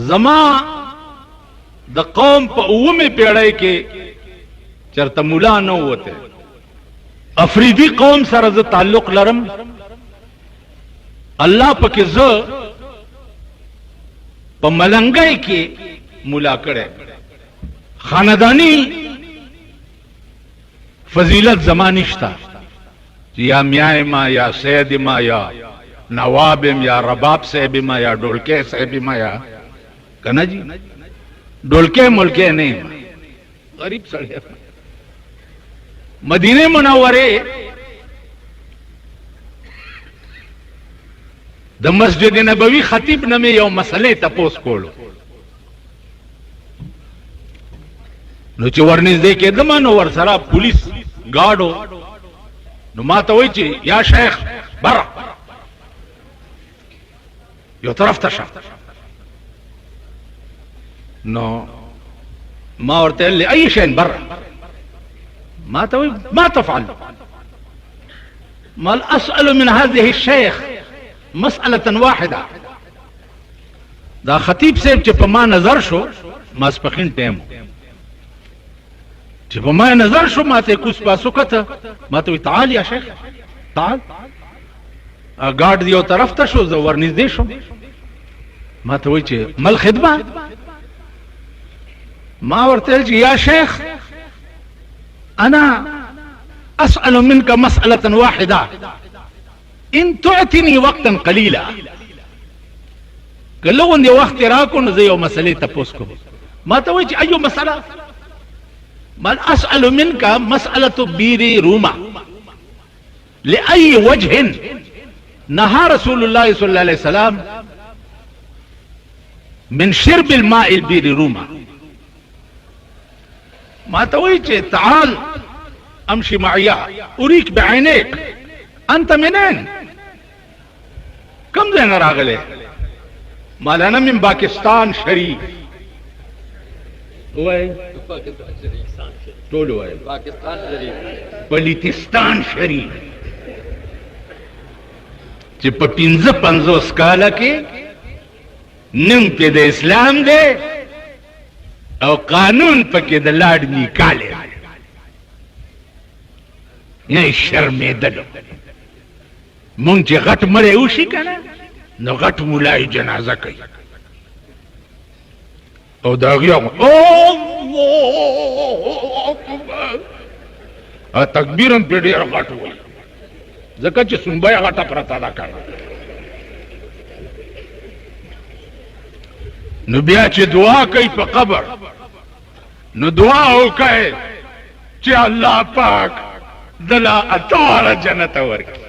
जमा द कौम पे उवमे पेड़े के चरता मुला न होते अफरीदी कौम सर ज ताल्लुक लरम अल्लाह पके ज प मलंगई के मुला करे खानदानी फजीलत जमानिश्ता या म्यामा या सैदिमा या नवाबिम या रबाब सैबिमा या डोलके सैबिमा या कना जी डोलके मुल्के नहीं गरीब सड़े मदीने मुनव्वरे द मस्जिद नबवी खतीब न में यो मसले तपोस कोलो नो च वर्निस दे के दमानो वर सरा पुलिस गार्ड हो नो माता वही ची या शेख बरा यो तरफ तशा नो ما ورته لي اي شيء برا ما توي ما تفعل ما اسال من هذه الشيخ مساله واحده دا خطيب صاحب چې په ما نظر شو ما سپخین ټیم چې په ما نظر شو ما ته کوس پاسو کته ما ته تعال يا شيخ تعال ګارد یو طرف ته شو زه ورنږدې شم ما ته وی چې مل خدمه ما ورتلج يا شيخ انا اسال منك مساله واحده ان تعطيني وقتا قليلا قال له عندي وقت راكن زي مساله تپوسكو ما توجه اي مساله بل اسال منك مساله بير روما لاي وجه نهى رسول الله صلى الله عليه وسلم من شرب الماء البير روما ما تويت تعال امشي معي اريك بعينيك انت منين كم زين راغله مال انا من باكستان شريف وين تقولوا وين باكستان شريف بلوچستان شريف چې په 55 کال کې نن په د اسلام دی او قانون پکې د لاډ نیکاله نه شرمېدلو مونږ چې غټ مړی وشي کنه نو غټ مولای جنازه کوي او دا غیا الله ا تکبیرم په ډیر غټ وای ځکه چې سنبای غټه پرتا دا کړه نو بیا چې دعا کوي په قبر نو دعا وکړي چې الله پاک دلا اتوار جنت ورکړي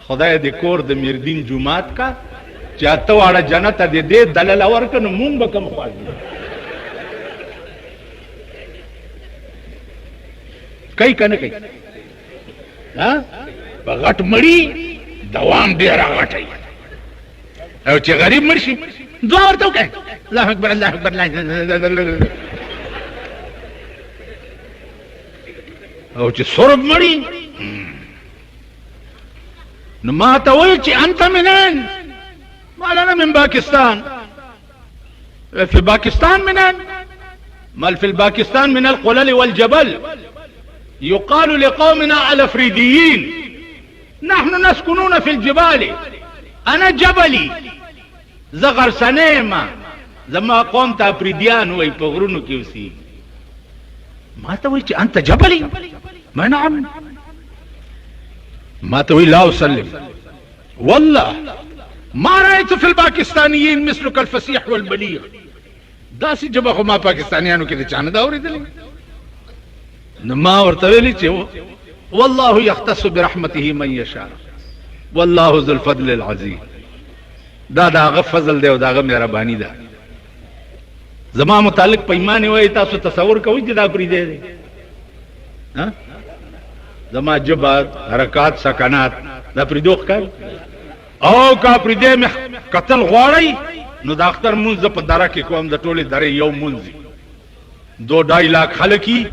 خدای دې کور د میردین جمعات کا چې اتوار جنت دې دلل ورکړي نو مونږ به کوم خواږي کوي کنه کوي ها بغټ مړی دوام ډیر غټي او چې غریب مرشي دعا ورته وکړه الله اکبر الله اکبر او چې سرب مړی نو ما ته وایي چې انت منين قال انا من باكستان في باكستان منين مال في الباكستان من القلل والجبل يقال لقومنا الافريديين نحن نسكنون في الجبال انا جبلي زغر سنیما زما قوم ته پریدیان وای په غرونو کې اوسي ما ته وای چې انت جبلي ما نعم ما ته وای لا اسلم والله ما رايت في الباكستانيين مثلك الفصيح والبليغ داسې جبه خو ما پاکستانیانو کې چانه دا اورېدلې نو ما ورته ویلي چې والله يختص برحمته من يشاء والله ذو الفضل العظيم دا داغه فضل دی او داغه مهرباني ده زما متعلق پیمانه وای تاسو تصور کوئ چې دا پری دی ها زما جبات حرکات سکنات دا پری دوخ کړ او کا پری دی قتل غواړی نو د اختر مونږ په دره کې کوم د ټوله درې یو مونږ 2.5 लाख خلکی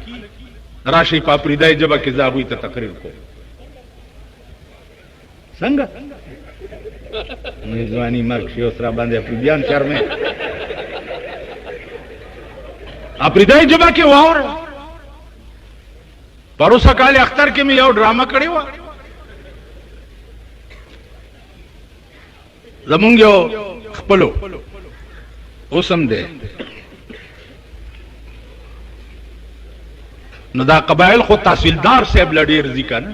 راشي په پری دی جبه کې زاوی ته تقریر کو څنګه میزوانی مرګ شي اوس را باندې پریان شرمه अपरिदय जबा के वावर परोसा काले अख्तर के में यो ड्रामा करे हुआ जमुंग यो खपलो ओसम दे न दा कबाइल खो तहसीलदार साहब लड़ी रजी का ना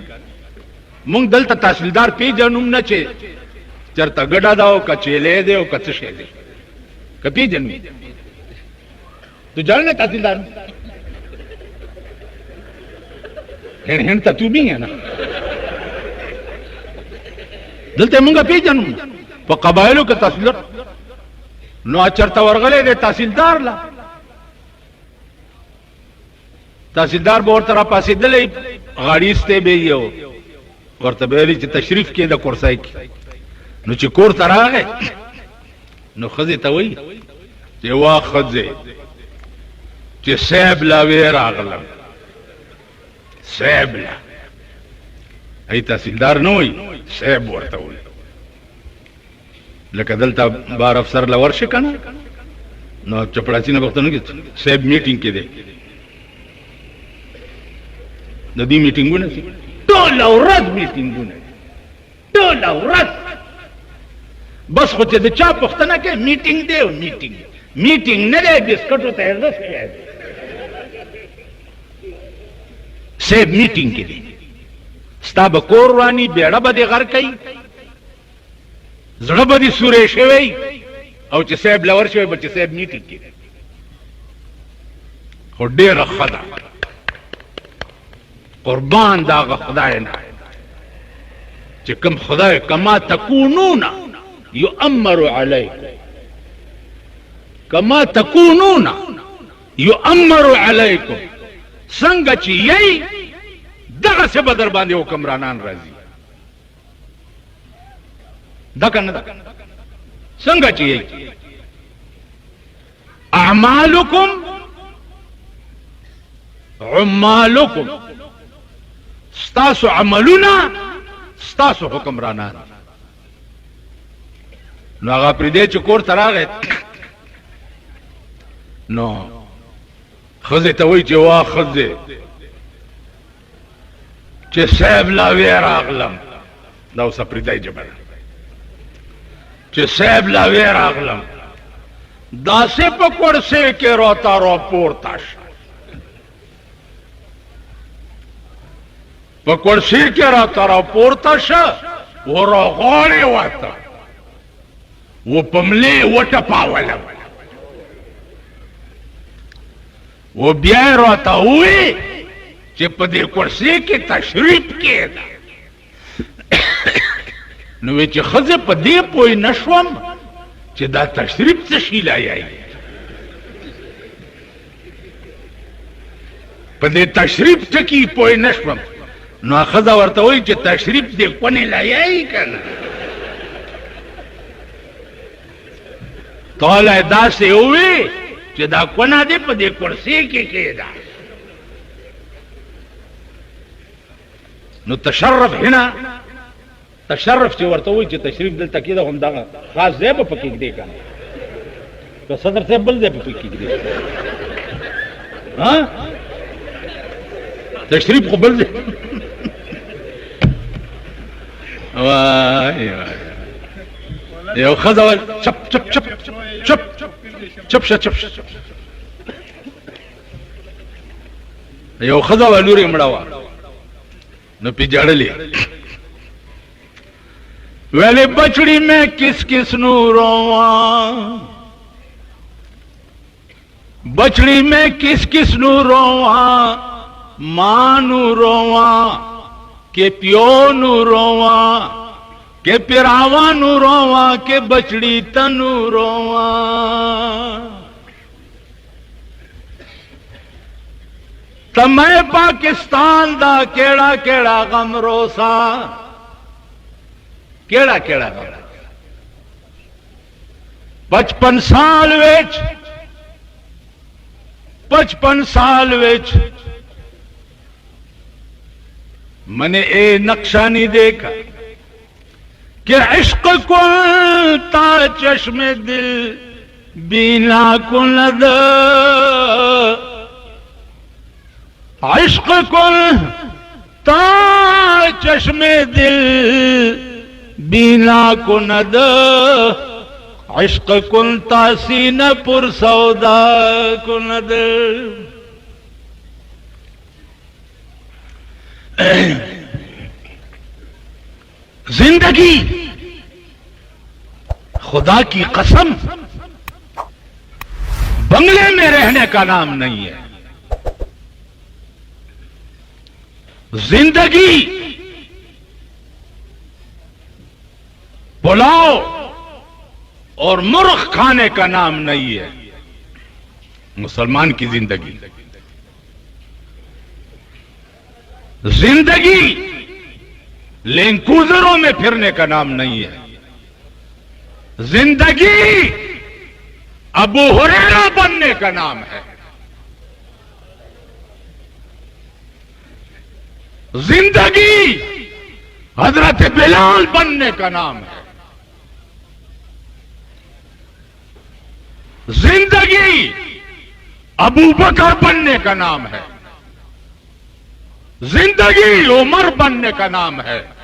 मुंग दल तहसीलदार पे जनूम न चे चरता गड़ा दाओ का चेले दे का चशे दे कपी जन्मी तू जानना तहसीलदार हेण तू भी है ना दलते मुंगा पे जनूम पर कबाइलों के तहसीलदार नो चरता वर्गले दे तहसीलदार ला तहसीलदार बोर तरह पास दले गाड़ी से बे यो और तबेली च तशरीफ के द कुर्साई की नु च कोर तरह है नु खजे तवई जे वा खजे जे सेब ला वेर आगलम सेब ला आई तहसीलदार न हुई सेब वरता हुई लेकिन दलता बार अफसर ला वर्ष का ना नो चपड़ाची ने वक्त न सेब मीटिंग के दे नदी मीटिंग ने तो लौरत मीटिंग ने तो लौरत बस होते दे चा पुख्तना के मीटिंग दे मीटिंग मीटिंग न दे बिस्कुट होते हैं सेब मीटिंग के लिए स्ताब कोरवानी बेड़ा बदे घर कई जड़ बदी सूरे शेवई और च सेब लवर शेवे बच्चे सेब मीटिंग के और डेर खदा कुर्बान दाग खुदाए ना चिकम खुदाए कमा तकूनूना युअम्मरु अलैकुम कमा तकूनूना युअम्मरु अलैकुम संग ची यही दगा से बदर बांधे हुक्मरानान राजी दकन संग ची यही अमालुकुम उम्मालुकुम स्तासु अमलुना स्तासु हुक्मराना नो आगा प्रिदे चकोर तरा गए नो खजे तवई जवा खजे चे सेब ला वेर आगलम दाव सा प्रिदे जबर चे सेब ला वेर आगलम दासे पकड़ से के रोता रो पोरताश पकड़ से के रोता रो पोरताश वो रो गोड़े वाता वो पमले वो टपावला वो ब्याह रोता हुए चे पदे कुर्सी के तशरीफ के नुवे चे खजे पदे पोई नशवम चे दा तशरीफ से शीला आई पदे तशरीफ चकी पोई नशवम नो खजा वर्ता हुई चे तशरीफ दे कोने लाई करना तो दा से हुए चे दा कोना दे पदे कुर्सी के दा नो तशर्रफ हिना तशर्रफ चे वर्ता हुई चे तशरीफ दिल तकीदा हम दा खास जेब पकी देगा तो सदर से बल जेब पकी दे हाँ तशरीफ को बल दे वाह ये खजावल चप चप चप चप चप चप चप ये खजावल लूरी मड़ावा न पिजाड़ली वेले बछड़ी में किस किस नू रोवा बछड़ी में किस किस नू रोवा मां नू रोवा के प्यो नू रोवा के पिरावा नू रोवा के बछड़ी तनू रोवा तमें पाकिस्तान दा केड़ा केड़ा गम रोसा केड़ा केड़ा गम 55 साल विच 55 साल विच मैंने ए नक्शा नहीं देखा कि इश्क कुल ता चश्मे दिल बीना कुल इश्क कुल ता चश्मे दिल बीना कुनद, इश्क कुल ता सीना पुर सौदा कुनद। जिंदगी खुदा की कसम बंगले में रहने का नाम नहीं है। जिंदगी पुलाव और मुर्ख खाने का नाम नहीं है। मुसलमान की जिंदगी, जिंदगी लैंडक्रूजरों में फिरने का नाम नहीं है। जिंदगी अबू हुरैरा बनने का नाम है। जिंदगी हजरत बिलाल बनने का नाम है। जिंदगी अबू बकर बनने का नाम है। जिंदगी उमर बनने का नाम है।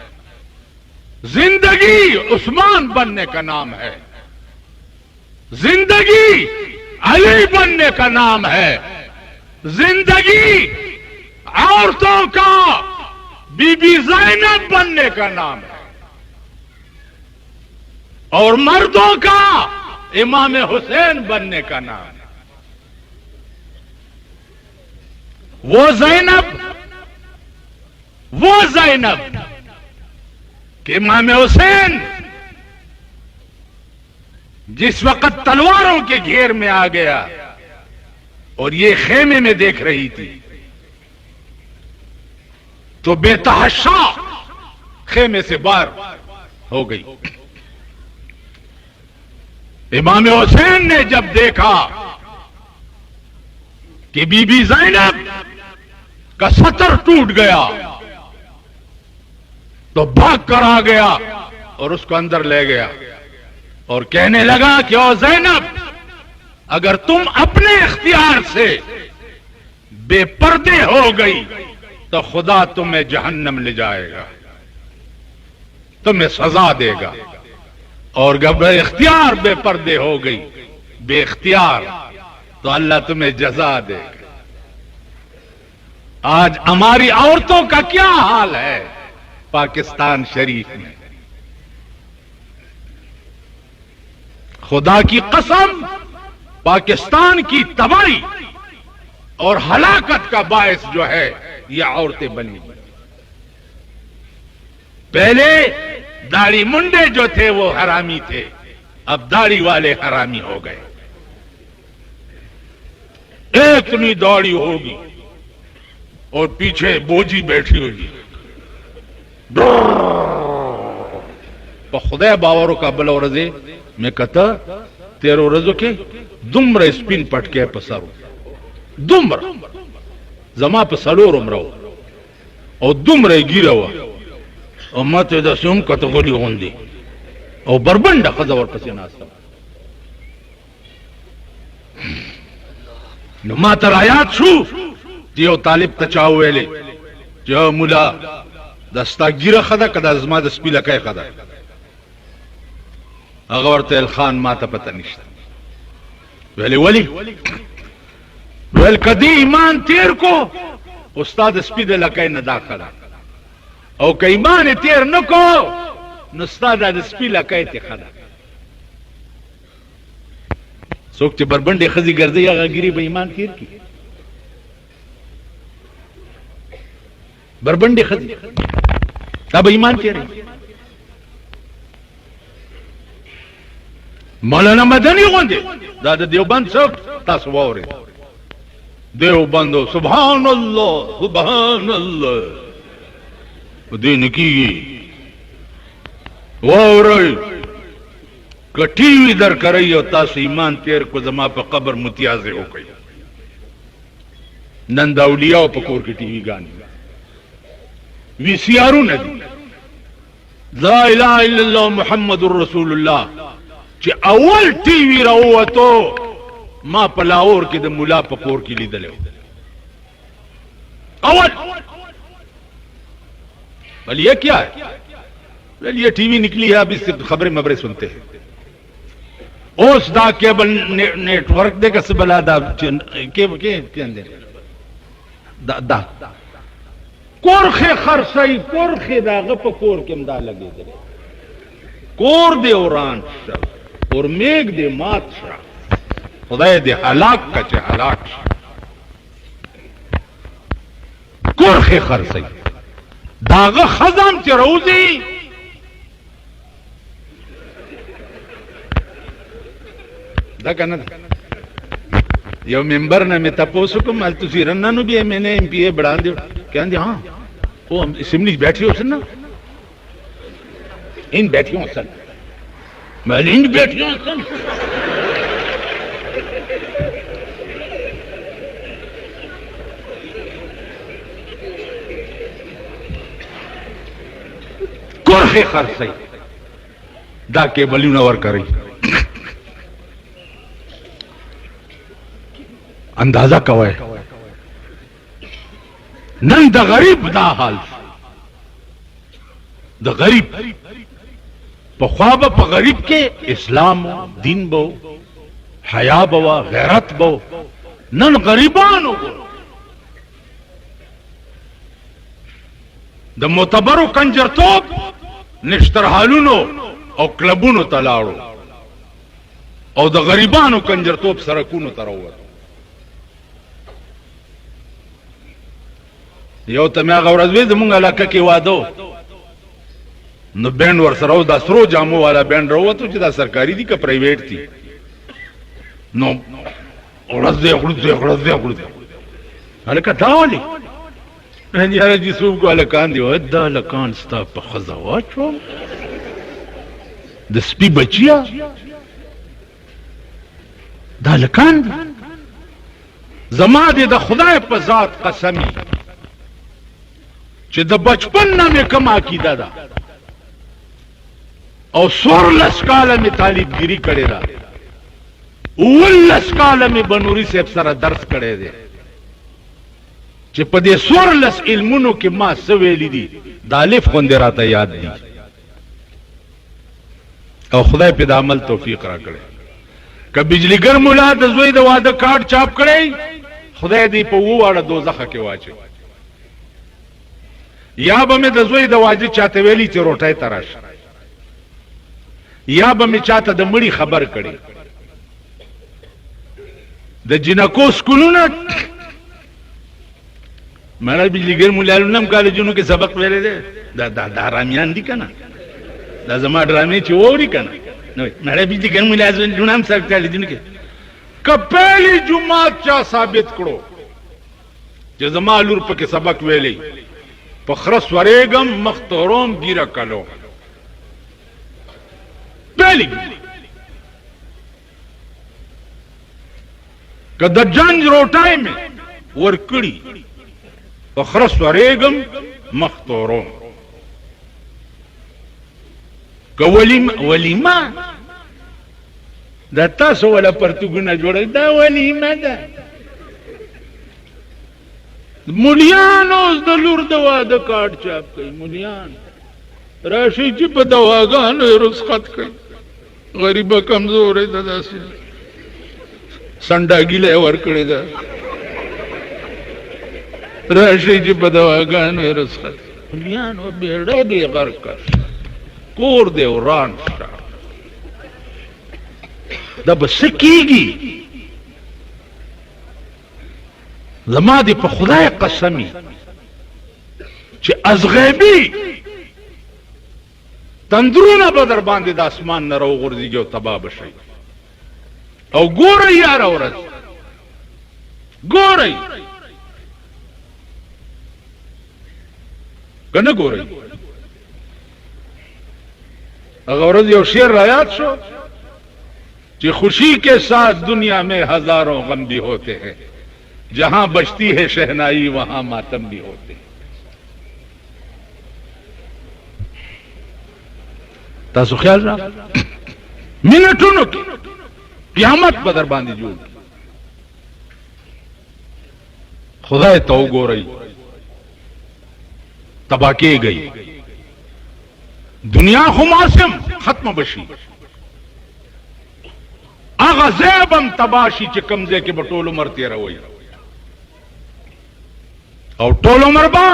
जिंदगी उस्मान बनने का नाम है। जिंदगी अली बनने का नाम है। जिंदगी औरतों का बीबी ज़ैनब बनने का नाम है और मर्दों का इमाम हुसैन बनने का नाम है। वो ज़ैनब कि इमाम हुसैन जिस वक्त तलवारों के घेर में आ गया और ये खेमे में देख रही थी तो बेतहाशा खेमे से बाहर हो गई। इमाम हुसैन ने जब देखा कि बीबी ज़ैनब का सतर टूट गया तो भाग कर आ गया और उसको अंदर ले गया और कहने लगा कि ओ ज़ैनब, अगर तुम अपने इख्तियार से बेपर्दे हो गई तो खुदा तुम्हें जहन्नम ले जाएगा, तुम्हें सजा देगा। और जब इख्तियार बेपर्दे हो गई, बेख्तियार, तो अल्लाह तुम्हें जजा देगा। आज हमारी औरतों का क्या हाल है पाकिस्तान शरीफ में। खुदा की कसम, पाकिस्तान की तबाही और हलाकत का बायस जो है ये औरतें बनी। पहले दाढ़ी मुंडे जो थे वो हरामी थे, अब दाढ़ी वाले हरामी हो गए। इतनी दाढ़ी होगी और पीछे बोझी बैठी होगी। खुदा बावरों का बलो रजे मैं कहता तेरो रजो के दुम्र स्पिन पटके पसारो दुम्र जमा पे सलोर उमरो और दुम्र गिरा हुआ और मत दसुम कतगोली होंदी और बरबंडा खजवर पसीना मातर आयात शू जो तालिब तचाओ वेले जो मुला दस्ता गिरा खदा कदा जमा दस्पी लकाय खदा अगवर तेल खान माता पता निश्ता वेले वली वेल कदी ईमान तेर को उस्ताद स्पी दे लकाय न दाखला और कई ईमान तेर न को नुस्ताद स्पी लकाय ते खदा सोच चे बरबंडे खजी गर्दे या गिरी बेईमान तीर की बरबंडे खजी तब ईमान तेरे मौलाना मदनी होंगे दादा देवबंद सब तस्वरे देवबंदो सुभान अल्लाह दिन की वो टीवी दर करई और तास ईमान तेर को जमा पर कब्र मुतियाजे हो गई नंदाउलिया पकोर की टीवी गानी वीसीआरू नदी ला इलाहा इल्लल्लाह मुहम्मदुर रसूलुल्लाह चे अव्वल टीवी रहो तो मां पलाओर के मुला पकोर की लीदले अवल बोले ये क्या है? बोले ये टीवी निकली है, अब इससे खबरें मबरें सुनते हैं। ओस दा केबल नेटवर्क दे कस बला दा के दा कोरखे खरसई कोरखे दाग प कोर के मदा लगे दे कोर दे औरान और मेघ दे मात खुदाए दे हलाक का चे हलाक कोरखे खरसई दाग खजाम चे रोजी दा कहना यो मेंबर ने मैं तपोस को मल तुसी रन्ना नु भी मैंने एमपीए बढ़ा दियो क्या दी हां वो असेंबली बैठी हो सन इन बैठी हो सन मैं इन बैठी हो सन कोरखे खरसई दा के बलियो नवर करी अंदाजा कवाए नन द गरीब दा हाल द गरीब पख्वाब प गरीब के इस्लाम दीन बो हया बवा गैरत बो नन गरीबान हो द मोतबरो कंजर तोप निश्तर हालूनो और क्लबूनो तलाड़ो और द गरीबानो कंजर तोप सरकूनो तरावत यो तमे गौरजवे जमुंग इलाका के वादो न बैंड वर सरो दा सरो जामो वाला बैंड रहो तो जिदा सरकारी थी का प्राइवेट थी नो उड़स दे अरे का दावली यार जिसू को अलकान दियो दा लकान स्ता प खजावात रो द स्पी बचिया दा लकान जमा दे द खुदा पे जात कसमी च द बचपन ना में कमा की दादा और 16 काल में तालीबगिरी करे दा 19 काल में बनूरी से अफसरा दर्स करे दे च पदे 16 इल्मुनो के मां सवेली दी दालिफ खोंदे रहता याद दी और खुदा पे अमल तौफीक रा करे क बिजली गर मुला द जोई द वादा कार्ड चाप करे खुदा दी पे वो वाला दोजख के वाचे या बमे द जोई द वाजी चाहते वेली चे रोटाई तराश या बमे चाहता द मड़ी खबर कड़ी द जिनको स्कूलों मेरा बिजली गिर मुलालुनम कॉलेजों के सबक वेले दे दा रामियान दी कना दा जमा ड्रामे चे ओरी कना मेरा बिजली गिर मुलालुनम सब कॉलेजों के कपेली जुमात चा साबित करो जे जमा लूर पे सबक वेले पखरस वरेगम मख्तरोम गिरा कलो पहली कदजंज रोटाई में वरकड़ी पखरस वरेगम मख्तरोम वलीमा दत्ता सो वाला परतुगुना जोड़ा दा वलीमा दा मुलियान उस दलूर दवा द कार्ड चाप कई मुलियान राशि जी पे दवागान रुस्खत कई गरीब कमजोर है दादा से संडा गिले वरकड़े दा राशि जी पे दवागान रुस्खत मुलियान वो बेड़ा दे गरकर कोर दे उरान दब सकीगी जमा दी पे खुदाए कसमी चे अजगैबी तंदरू ना बदर बांधे द आसमान न रो गुर्जी जो तबाह बशई और गोरई यार औरत गोरई कन गोरई अगर यो शेर रायात शो कि खुशी के साथ दुनिया में हजारों गम भी होते हैं जहां बजती है शहनाई वहां मातम भी होते हैं तासु ख्याल रहा मिनटों की क़यामत बदर बांधी जो खुदा तो गो रही तबाह की गई दुनिया हुमासिम खत्म बशी आगा ज़ैबम तबाशी च कमजे के बटोल उमर तेरा वही और टोल उमर बा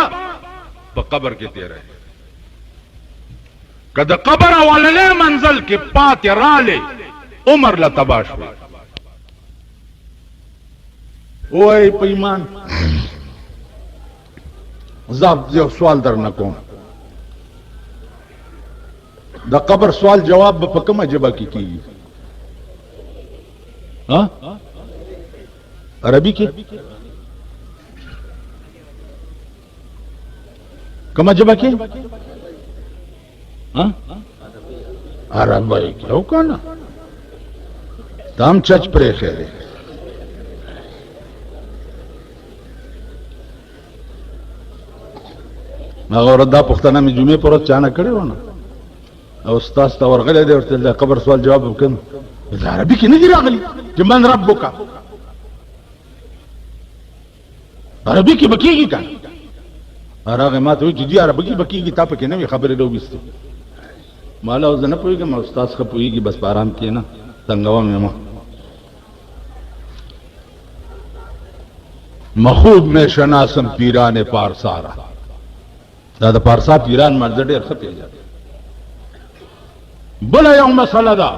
कबर के तेरा कद कबर वाले मंजल के पाते राले उमर ला तबाश हुई ओए पैमान जब जो सवाल दर न को द कबर सवाल जवाब पकमा जबा की हाँ अरबी की कमा जबा की हाँ अरबी क्यों कहना ताम चच प्रे खेरे मगर दा पुख्ताना में जुमे पर चाना करे हो ना उस्ताद और गले दे और कबर सवाल जवाब कम अरबी की नहीं गिरा कि मन रब्बो का अरबी की बकीगी का अरे मात हुई जी अरबी की बकीगी ताप के ना खबर लोग इससे माला उस न पुएगा मैं उस्ताद का पुएगी बस आराम किए ना तंगवा में मखूब में शनासम पीरान पारसारा दादा पारसा पीरान मर्जडे अरसा पे जाते बोला यौम मसला दा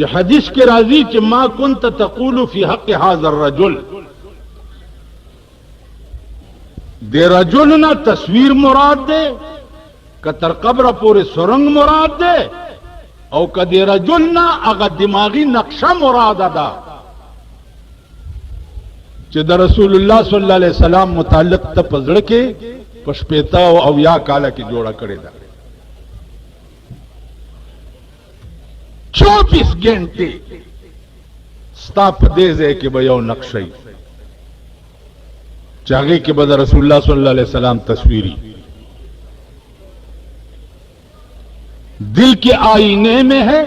हदीस के राजी कि मा कुंत तक़ूलु फी हक़ हाज़ा रजुल दे रजुल ना तस्वीर मुराद दे कतर कब्र पूरे सुरंग मुराद दे और कदे रजुल ना अगर दिमागी नक्शा मुराद अदा द रसूलुल्लाह सल्लल्लाहु अलैहि वसल्लम मुताल्लिक तपजड़ के पशपेता और या काला की जोड़ा करेगा 24 घंटे स्ताप दे के बयो नक्शई चागे के बद रसूलुल्लाह सल्लल्लाहु अलैहि वसल्लम तस्वीरी दिल के आईने में है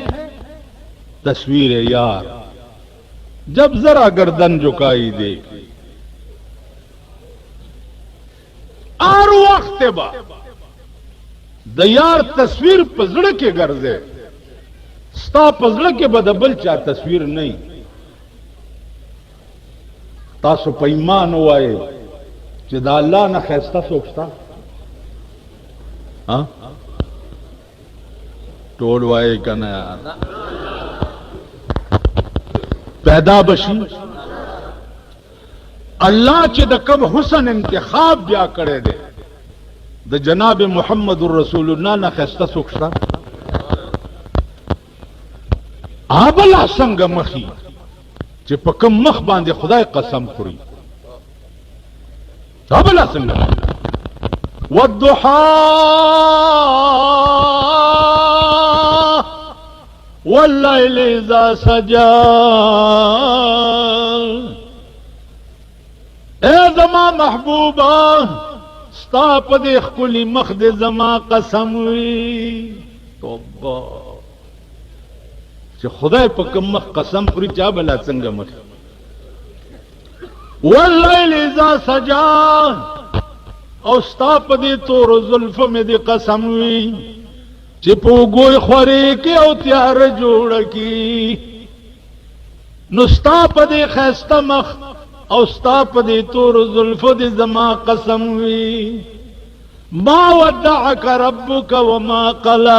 तस्वीर यार जब जरा गर्दन झुकाई देख आर वक्त बा दयार तस्वीर पजड़ के गर्जे स्ता पजड़ के बदबल चा तस्वीर नहीं तासो पैमान हुआए चिदा अल्लाह ना खैस्ता सोचता हाँ टोल वाए का ना यार पैदा बशी अल्लाह च द कब हुसन इंतखाब ब्या करे दे द जनाब मुहम्मदुर रसूलुल्लाह ना खस्ता सुखता आबला संग मखी च पकम मख बांधे खुदा कसम खुरी आबला संग वद्दुहा वल्लैल इज़ा सजा ए जमा महबूबा स्ता पदे खुली मखद जमा कसम तौबा खुदा पकम मख कसम पूरी चा बला संग मख वल्लैल इज़ा सजा और स्ता पदे तो जुल्फ में दे कसम चिपो गोय खोरे के औत्यार जोड़ की नुस्ता पदे खैस्ता मख औस्ता पदे तोर जुल्फ दे जमा कसम हुई मा वद्दअक रब्बुक व मा कला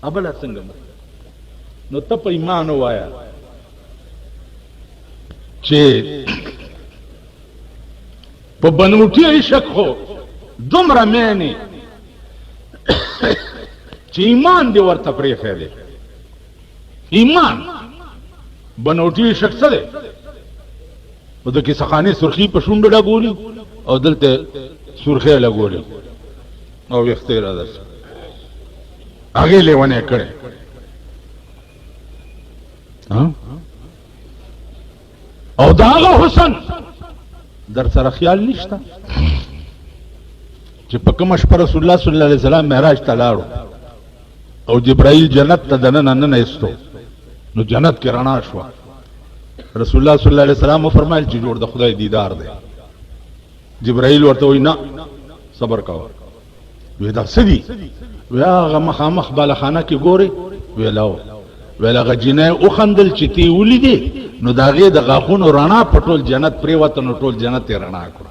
अबला संगम नो तप ईमान वाया चे प बनूठी शक हो दुमरा मैंने ईमान दे वर तपरे फैले ईमान बनोटी शख्स दे उधर की सखानी सुर्खी पर शुंड लगोली और दिलते सुर्खे लगोली और व्यक्तिगत दर्श आगे ले वने करे हाँ और दागा हुसन दर सर ख्याल निश्ता पकमश पर रसूलुल्लाह सल्लल्लाहु अलैहि वसल्लम महराज तलाड़ो और जिब्राइल जन्नत तदन नन इस्तो नो जन्नत के रणा शुआ رسول الله صلی الله علیه وسلم فرمایل چې جوړ د خدای دیدار دی. جبرائیل ورته وی نه صبر کوه. وی دا سدي وی هغه مخامخ بالخانه کې ګوري ویلاو ویلا غجنه او خندل چې تی ولیدي نو داغه د غاخونو رڼا پټول جنت پرې وته نو ټول جنت رڼا کړ.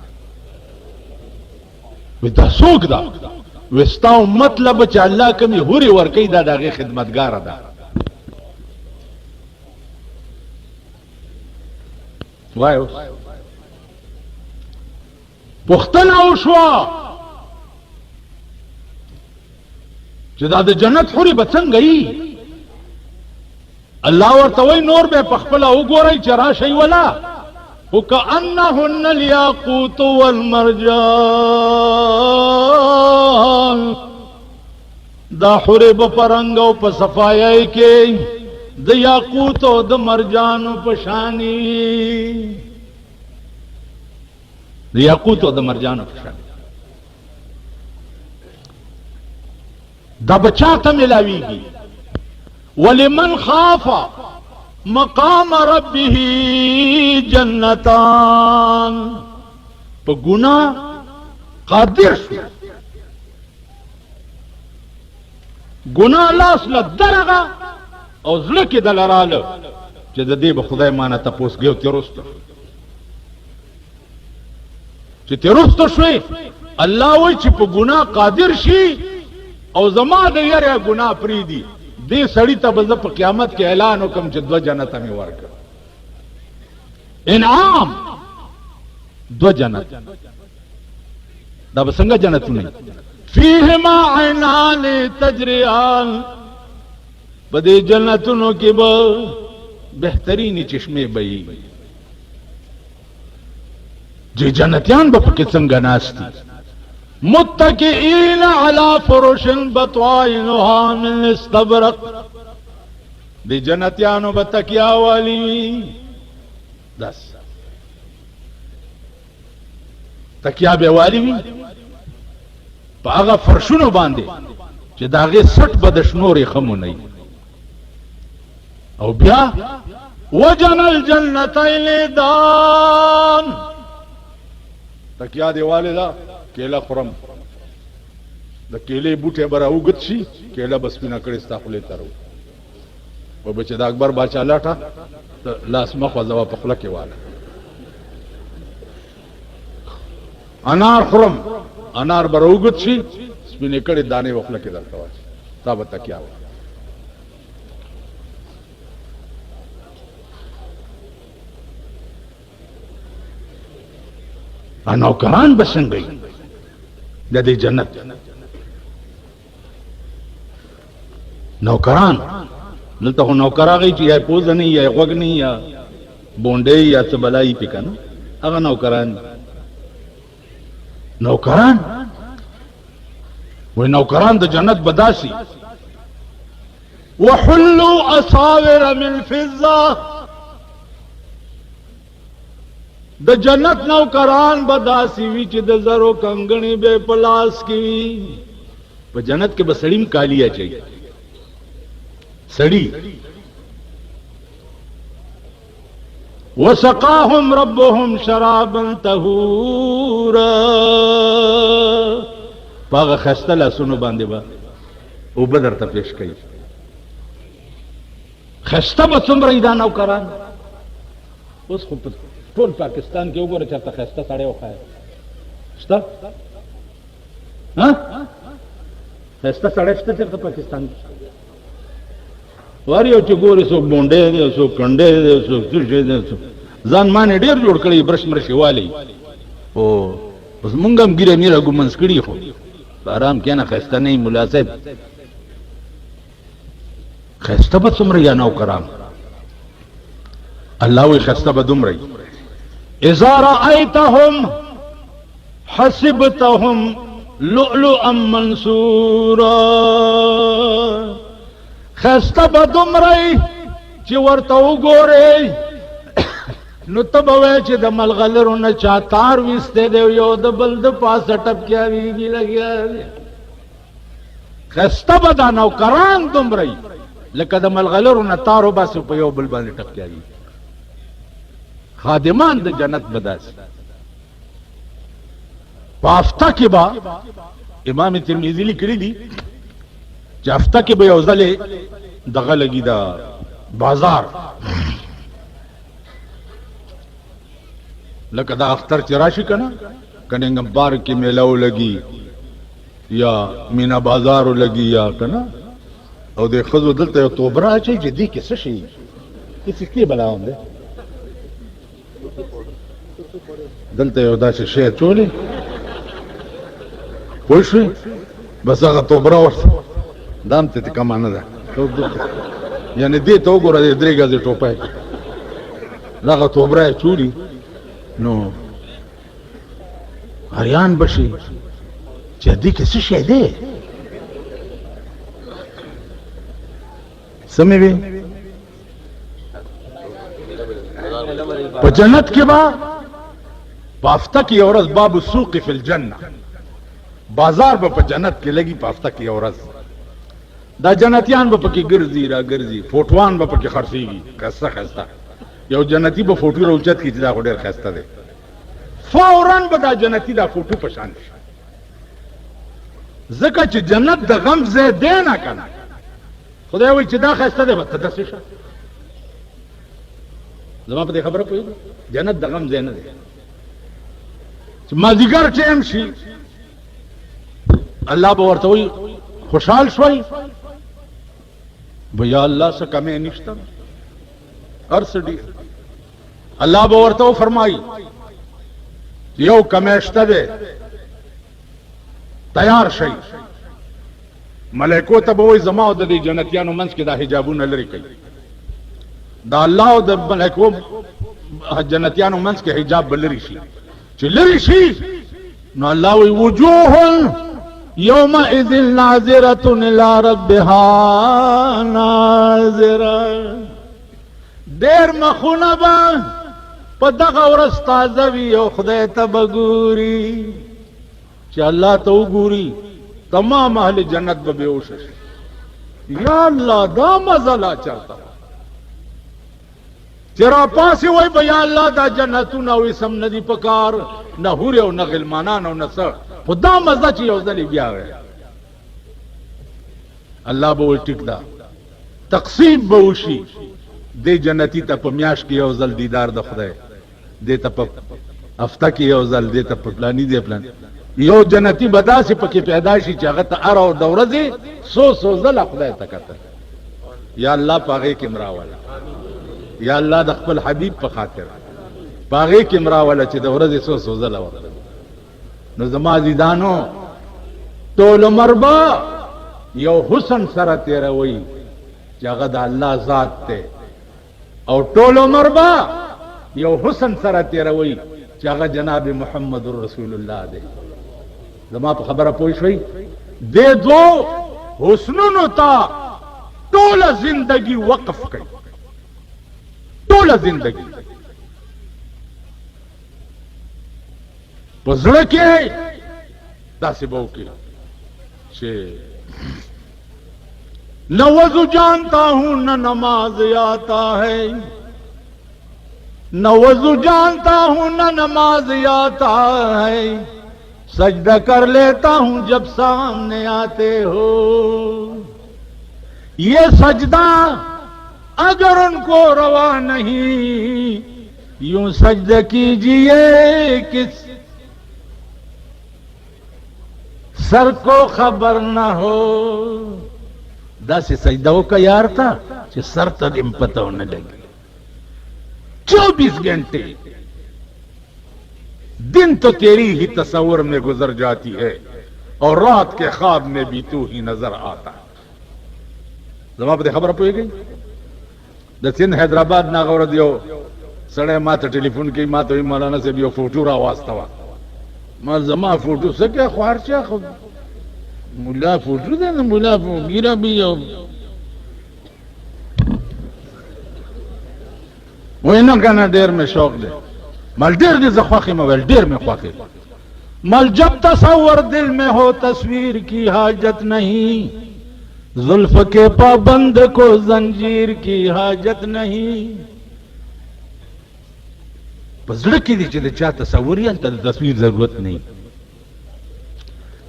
وی دا څوک دا وستاو مطلب چې الله کومي هوري ور کوي دا داغه خدمتګار ده. وایو پختن او شوا چې دا د جنت حوري بڅنګ ای الله ورته وای نور به پخپل او ګورای چې راشي ولا وکأنهن الياقوت والمرجان دا حوري په پرنګ او په صفایای کې د یاقوت او د مرجان په شانی د یاقوت او د مرجان په شانی دا بچا ته ملاویږي. ولمن خاف مقام ربه جنتان په ګناه قادر شو ګناه لاس له درغه او زړه کې دلراله چې د دې به خدای مانه تاسو ګیو تیروسته چې تیروسته شوي الله وای چې په ګناه قادر شي او زما د یاره ګناه پری دي دې سړی ته به په قیامت کې اعلان وکم چې دو جنت مې ورکړ انعام دو جنت دا به څنګه جنتونه فیهما عینان تجریان بدې جنتونو کې به بهترینی چشمه بهي چې جنتیان به پکې څنګه ناشتي متکئین علی فرش بطائنها من استبرق دې جنتیانو به تکیا والی داس تکیا به والی وي په هغه فرشونو باندې چې داغه سټ بدشنوري خمونه او بیا وجن الجنتین دان تکیا دی والدا کېلا خورم د کېلې بوټه برا وګت شي کېلا بس پینا کړي استخلې ترو او بچ د اکبر باچا لاټه لاس مخ زوا په خله کې واله انار خورم انار برا وګت شي سپینې کړي دانه وخله کې درته وای تا به تکیا نوکران بسنگئی د دې جنت نوکران دلته نوکراغی چې یا پوزنی یا غوګنی یا بونډې یا څه بلای پکنه هغه نوکران و نوکران د جنت بداسي وحلوا اصاور من فضه د جنت نوکران بداسي وی چې د زرو کنګڼي به پلاس کی په جنت کې بسړیم کالیا چي سړی وسقاهم ربهم شرابا طهورا باغ خستله سونو باندې با او بدر ته پیش کړي خسته به څومره دا نوکران اوس خو ټول پاکستان کې وګوره چرته خسته سړی وخایي شته ها خسته سړی شته چرته پاکستان کې واری او چې ګوري څوک بونډې دی څوک کنډې دی څوک څه دی ځان باندې ډېر جوړ کړی برش مرشي والی او اوس مونږ هم ګیره میره ګمنس کړي خو آرام کېنه خسته نه مناسب خسته به څومره یا نوکران الله وی خسته به دومره اذا رأيتهم حسبتهم لؤلؤا منثورا خسته به دومره چې ورته وګورئ نو ته به وایې چې د ملغلرو نه چا تار ویستی دی یو د بل د پاسه ټپکیاویږي لګیا دی خسته به دا نوکران دومره لکه د ملغلرو نه تار وباسو په یو بل باندې ټپکیاوي खादिमान द जन्नत बदास पाफ्ता के बा इमाम तिरमिजी लिखली दी जाफ्ता के बे औजले दगा लगी दा बाजार लकदा अख्तर चिराशी कना कनेंगम बार की मेलाओ लगी या मीना बाजारो लगी या कना और दे खजो दलते तोबरा चाहिए जदी किस शी किसकी बलाओं दे दलते उदा से शेर चोले पुश बस अगर तोबरा और दाम ते कमाना दा तो यानी दे तो गोरा दे द्रेगा दे टोपा लगा तोबरा चूड़ी नो हरियाण बशी जदी किसी शेदे समय भी जन्नत के बाद पाफ्ता की औरत बाबू सूक फिल जन्ना बाजार पर जन्नत के लगी पाफ्ता की औरत दा जन्नतियान बपकी गिरजी रा गिरजी फोटवान बपकी खर्सीगी खस्ता खस्ता यो जन्नती ब फोटो रोचत की जदा को डेर खस्ता दे फौरन बदा जन्नती दा फोटो पहचान जका च जन्नत द गम जे देना कना खुदा वही चिदा खस्ता दे बत दसिशा जमा पे खबर कोई जन्नत द गम जे न दे माजिगर चेम शी अल्लाह बवरत वही खुशहाल शोई भैया अल्लाह से कमे निश्ता अर्सडी अल्लाह बवरत फरमाई यो कमेश्ता दे तैयार शई मलेको तब वही जमाओ दी जन्नतियानो मंस के दा हिजाबू न लरी कई दा अल्लाह द मलेको जन्नतियानो मंस के हिजाब बलरी शी चिल्लरी शी न अल्लाह वजूह यौमा इदिन नाज़िरतुन इला रब्बिहा नाज़िरा देर मखुनबा पदगा औरस ताज़वी ओ खुदे तबगूरी च अल्लाह तो गुरी तमाम अहले जन्नत बेहोश या अल्लाह दा मज़ला चलता जरा पास वही भैया अल्लाह दा जन्नतू ना हुई सम नदी पकार न हुरे न गिलमाना न न सर खुदा मजा चाहिए उजली गया है अल्लाह बोल टिकदा तकसीम बहुशी दे जन्नती तप म्याश की उजल दीदार द खुदा दे तप हफ्ता की उजल दे तप प्लानी दे प्लान यो जन्नती बदा से पकी पैदाइशी जगत अरा और दौरजे सो जल खुदा तकत या अल्लाह पागे किमरा वाला या अल्लाह दखल हबीब पर खातिर पागे किमरा वाला चे दौरजे सो जल नो जमा जिदानो तोल मरबा यो हुसन सरा तेरा वही जगद अल्लाह जात ते और टोलो मरबा यो हुसन सरा तेरा वही जगद जनाब मोहम्मद रसूलुल्लाह दे जमा पर खबर पोइश हुई दे दो हुस्नुन ता टोला जिंदगी वक्फ कई टोला जिंदगी पजड़ के दासे बहु के न वजू जानता हूं न नमाज आता है न वजू जानता हूं न नमाज आता है सजदा कर लेता हूं जब सामने आते हो ये सजदा अगर उनको रवा नहीं यूं सजदा कीजिए किस सर को खबर ना हो दस सजदाओं का यार था कि सर तक इम पता होने लगे 24 घंटे दिन तो तेरी ही तस्वर में गुजर जाती है और रात के ख्वाब में भी तू ही नजर आता है जवाब दे खबर पोई गई दक्षिण हैदराबाद नागौर दियो सड़े मात टेलीफोन की मात हुई मौलाना से भी फोटो रा वास्ता मां जमा फोटो से क्या ख्वार चा मुला फोटो दे ना मुला गिरा भी हो वही ना कहना देर में शौक दे मल देर दे जख्वाखी मवेल देर में ख्वाखी मल जब तस्वर दिल में हो तस्वीर की हाजत नहीं जुल्फ के पाबंद को जंजीर की हाजत नहीं पजड़ की दी चले चा तस्वुर या तस्वीर जरूरत नहीं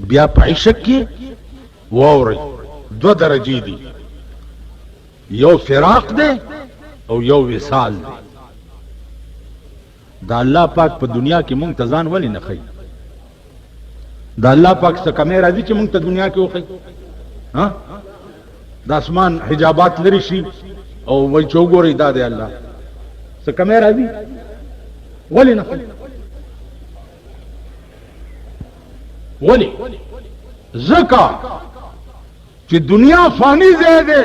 बिया पैशक की वो और दो दर्जी दी यो फिराक दे और यो विसाल दे दा अल्लाह पाक पर दुनिया की मुंग तजान वाली न खई दा अल्लाह पाक से कमे राजी की मुंग त दुनिया के खई हाँ दा आसमान हिजाबात लरी शी और वही चौगो रही दा दे अल्लाह से कमे राजी वाली न खई वाली जका कि दुनिया फानी दे दे